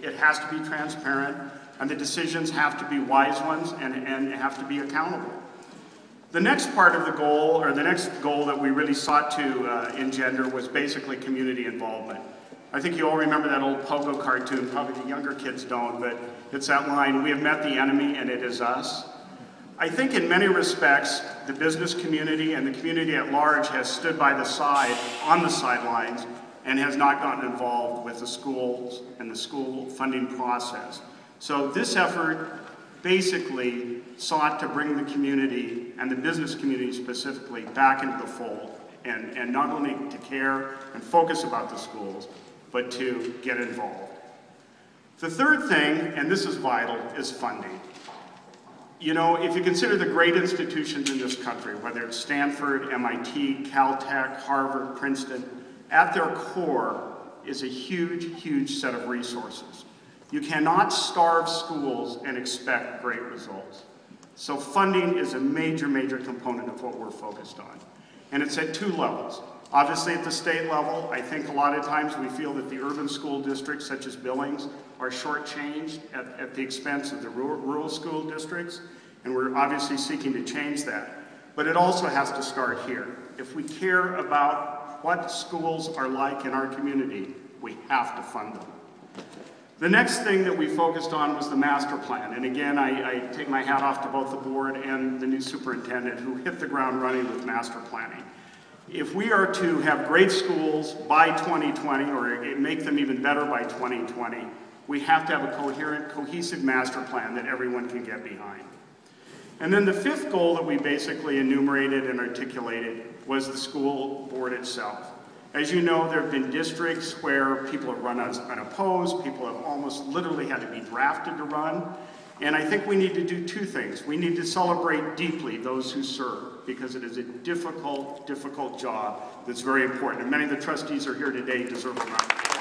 it has to be transparent, and the decisions have to be wise ones and have to be accountable. The next part of the goal, or the next goal that we really sought to engender, was basically community involvement. I think you all remember that old Pogo cartoon, probably the younger kids don't, but it's that line, "We have met the enemy and it is us." I think in many respects, the business community and the community at large has stood by the side, on the sidelines, and has not gotten involved with the schools and the school funding process. So this effort basically sought to bring the community, and the business community specifically, back into the fold, and not only to care and focus about the schools, but to get involved. The third thing, and this is vital, is funding. You know, if you consider the great institutions in this country, whether it's Stanford, MIT, Caltech, Harvard, Princeton, at their core is a huge, huge set of resources. You cannot starve schools and expect great results. So funding is a major, major component of what we're focused on. And it's at two levels. Obviously at the state level, I think a lot of times we feel that the urban school districts, such as Billings, are shortchanged at the expense of the rural school districts, and we're obviously seeking to change that. But it also has to start here. If we care about what schools are like in our community, we have to fund them. The next thing that we focused on was the master plan. And again, I take my hat off to both the board and the new superintendent who hit the ground running with master planning. If we are to have great schools by 2020, or make them even better by 2020, we have to have a coherent, cohesive master plan that everyone can get behind. And then the fifth goal that we basically enumerated and articulated was the school board itself. As you know, there have been districts where people have run unopposed, people have almost literally had to be drafted to run. And I think we need to do two things. We need to celebrate deeply those who serve, because it is a difficult, difficult job that's very important. And many of the trustees are here today, deserve a round.